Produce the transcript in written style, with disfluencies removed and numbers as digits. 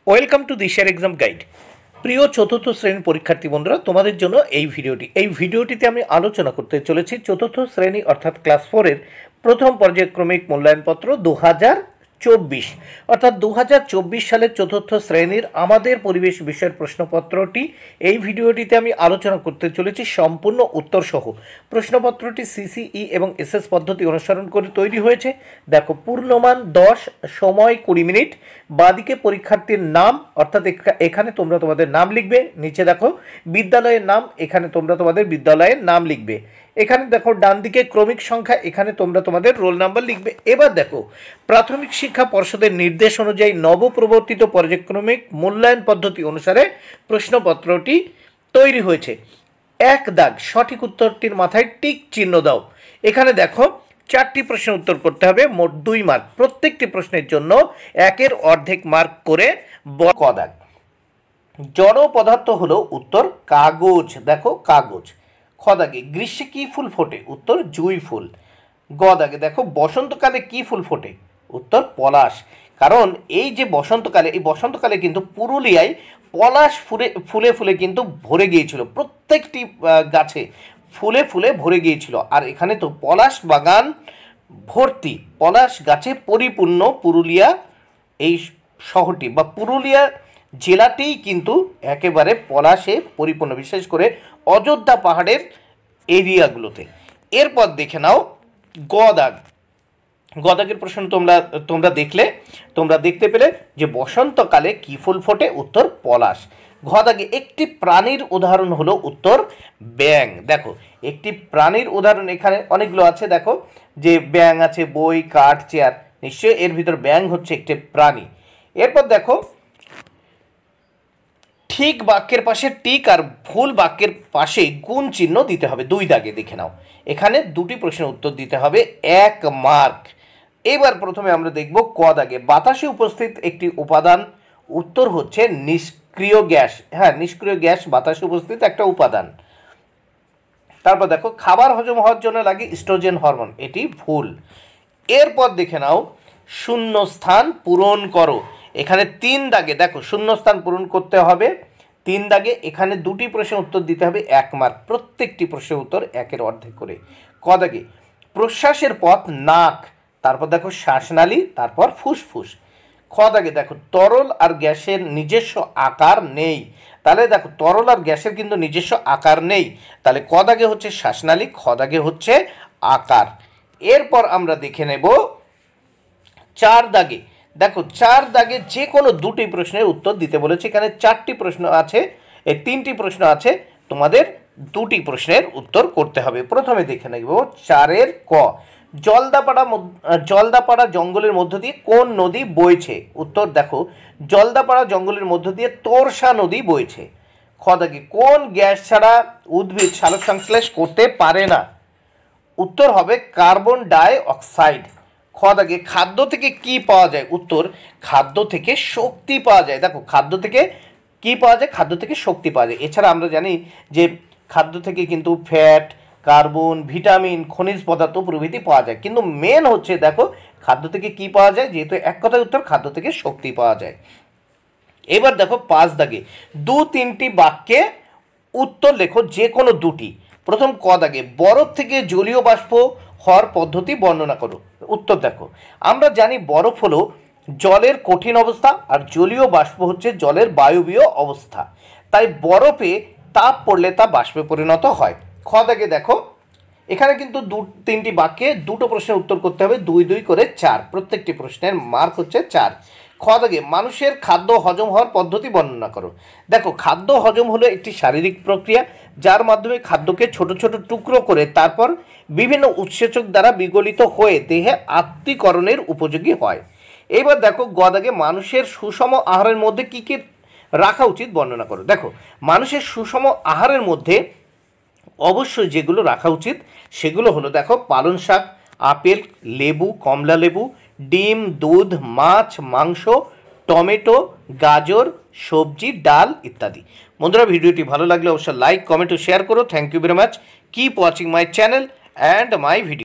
Welcome to দিশার exam guide. প্রিয় চতুর্থ শ্রেণীর পরীক্ষার্থী বন্ধুরা, তোমাদের জন্য এই ভিডিওটিতে আমি আলোচনা করতে চলেছি চতুর্থ শ্রেণী অর্থাৎ ক্লাস 4-এর প্রথম পর্যায়ক্রমিক মূল্যায়নপত্র 2024 অর্থাৎ 2024 সালের চতুর্থ শ্রেণীর আমাদের পরিবেশ বিষয়ের প্রশ্নপত্রটি এই ভিডিওটিতে আমি আলোচনা করতে চলেছি সম্পূর্ণ উত্তরসহ। প্রশ্নপত্রটি সিসিই এবং এসএস পদ্ধতি অনুসরণ করে তৈরি হয়েছে। দেখো, পূর্ণমান 10, সময় 20 মিনিট, বাদিকে পরীক্ষার্থীর নাম অর্থাৎ এখানে তোমরা তোমাদের নাম লিখবে, নিচে দেখো বিদ্যালয়ের নাম, এখানে তোমরা তোমাদের বিদ্যালয়ের নাম লিখবে। এখানে দেখো ডান দিকে ক্রমিক সংখ্যা, এখানে তোমরা তোমাদের রোল নাম্বার লিখবে। এবার দেখো, প্রাথমিক শিক্ষা পর্ষদের নির্দেশ অনুযায়ী নবপ্রবর্তিত পর্যায়ক্রমিক মূল্যায়ন পদ্ধতি অনুসারে প্রশ্নপত্রটি তৈরি হয়েছে। 1 দাগ, সঠিক উত্তরটির মাথায় টিক চিহ্ন দাও। এখানে দেখো 4টি প্রশ্নের উত্তর করতে হবে, মোট 2 মার্ক। প্রত্যেকটি প্রশ্নের জন্য 1-এর অর্ধেক মার্ক করে ক দাগ। জড় পদার্থ হলো উত্তর কাগজ, দেখো কাগজ। খ দাগে, গ্রীষ্মে কি ফুল ফোটে? উত্তর জুঁই ফুল। গ দাগে দেখো, বসন্তকালে কি ফুল ফোটে? উত্তর পলাশ। কারণ এই যে বসন্তকালে, এই বসন্তকালে কিন্তু পুরুলিয়ায় পলাশ ফুলে ফুলে কিন্তু ভরে গিয়েছিল, প্রত্যেকটি গাছে ফুলে ফুলে ভরে গিয়েছিল। আর এখানে তো পলাশ বাগান ভর্তি, পলাশ গাছে পরিপূর্ণ পুরুলিয়া এই শহরটি বা পুরুলিয়া জেলাতেই কিন্তু একেবারে পলাশে পরিপূর্ণ, বিশেষ করে অযোধ্যা পাহাড়ের এরিয়াগুলোতে। এরপর দেখে নাও গ দাগ। গ দাগের প্রশ্ন তোমরা দেখতে পেলে যে বসন্তকালে কি ফুল ফোটে? উত্তর পলাশ। ঘ দাগে, একটি প্রাণীর উদাহরণ হলো? উত্তর ব্যাঙ। দেখো, একটি প্রাণীর উদাহরণ এখানে অনেকগুলো আছে, দেখো যে ব্যাঙ আছে, বই, কাঠ, চেয়ার, নিশ্চয়ই এর ভিতর ব্যাঙ হচ্ছে একটি প্রাণী। এরপর দেখো, ঠিক বাক্যের পাশে টিক আর ভুল বাক্যের পাশে গুণ চিহ্ন দিতে হবে। 2 দাগে দেখে নাও, এখানে 2টি প্রশ্নের উত্তর দিতে হবে, 1 মার্ক। এবার প্রথমে আমরা দেখব ক দাগে, বাতাসে উপস্থিত একটি উপাদান। উত্তর হচ্ছে নিষ্ক্রিয় গ্যাস। হ্যাঁ, নিষ্ক্রিয় গ্যাস বাতাসে উপস্থিত একটা উপাদান। তারপর দেখো, খাবার হজম হওয়ার জন্য লাগে ইস্ট্রোজেন হরমোন। এটি ভুল। এরপর দেখে নাও, শূন্যস্থান পূরণ করো। এখানে 3 দাগে দেখো শূন্যস্থান পূরণ করতে হবে। 3 দাগে এখানে 2টি প্রশ্নের উত্তর দিতে হবে, 1 মার্ক। প্রত্যেকটি প্রশ্নের উত্তর 1-এর অর্ধেক করে। ক দাগে, প্রশ্বাসের পথ নাক, তারপর দেখো শ্বাসনালী, তারপর ফুসফুস। খ দাগে দেখো, তরল আর গ্যাসের নিজস্ব আকার নেই। তাহলে দেখো, তরল আর গ্যাসের কিন্তু নিজস্ব আকার নেই, তাহলে ক দাগে হচ্ছে শ্বাসনালী, খ দাগে হচ্ছে আকার। এরপর আমরা দেখে নেব 4 দাগে। দেখো, 4 দাগে যে কোনো 2টি প্রশ্নের উত্তর দিতে বলেছে। এখানে 4টি প্রশ্ন আছে, এই 3টি প্রশ্ন আছে, তোমাদের 2টি প্রশ্নের উত্তর করতে হবে। প্রথমে দেখে নেব 4-এর ক, জলদাপাড়া জঙ্গলের মধ্য দিয়ে কোন নদী বইছে? উত্তর দেখো, জলদাপাড়া জঙ্গলের মধ্য দিয়ে তোরসা নদী বইছে। খ দাগে, কোন গ্যাস ছাড়া উদ্ভিদ সালোক সংশ্লেষ করতে পারে না? উত্তর হবে কার্বন ডাই অক্সাইড। খ দাগে, খাদ্য থেকে কি পাওয়া যায়? উত্তর, খাদ্য থেকে শক্তি পাওয়া যায়। দেখো, খাদ্য থেকে কি পাওয়া যায়? খাদ্য থেকে শক্তি পাওয়া যায়। এছাড়া আমরা জানি যে খাদ্য থেকে কিন্তু ফ্যাট, কার্বন, ভিটামিন, খনিজ পদার্থ প্রভৃতি পাওয়া যায়, কিন্তু মেন হচ্ছে দেখো খাদ্য থেকে কি পাওয়া যায়, যেহেতু এক কথায় উত্তর খাদ্য থেকে শক্তি পাওয়া যায়। এবার দেখো 5 দাগে 2-3টি বাক্যে উত্তর লেখো, যে কোনো 2টি। প্রথম ক দাগে, বরফ থেকে জলীয় বাষ্প হওয়ার পদ্ধতি বর্ণনা করো। উত্তর দেখো, আমরা জানি বরফ হলো জলের কঠিন অবস্থা আর জলীয় বাষ্প হচ্ছে জলের বায়বীয় অবস্থা, তাই বরফে তাপ পড়লে তা বাষ্পে পরিণত হয়। খ দাগে দেখো, এখানে কিন্তু 2-3টি বাক্যে 2টো প্রশ্নের উত্তর করতে হবে, 2-2 করে 4, প্রত্যেকটি প্রশ্নের মার্ক হচ্ছে 4। খ দাগে, মানুষের খাদ্য হজম হওয়ার পদ্ধতি বর্ণনা করো। দেখো, খাদ্য হজম হলো একটি শারীরিক প্রক্রিয়া, যার মাধ্যমে খাদ্যকে ছোট ছোট টুকরো করে তারপর বিভিন্ন উৎসেচক দ্বারা বিগলিত হয়ে দেহে আত্তীকরণের উপযোগী হয়। এবার দেখো গ দাগে, মানুষের সুষম আহারের মধ্যে কী কী রাখা উচিত বর্ণনা করো। দেখো, মানুষের সুষম আহারের মধ্যে অবশ্যই যেগুলো রাখা উচিত সেগুলো হলো, দেখো, পালং শাক, আপেল, লেবু, কমলা লেবু, ডিম, দুধ, মাছ, মাংস, টমেটো, গাজর, সবজি, ডাল ইত্যাদি। বন্ধুরা, ভিডিওটি ভালো লাগলে অবশ্যই লাইক, কমেন্ট ও শেয়ার করো। Thank you very much. Keep watching my channel and my video.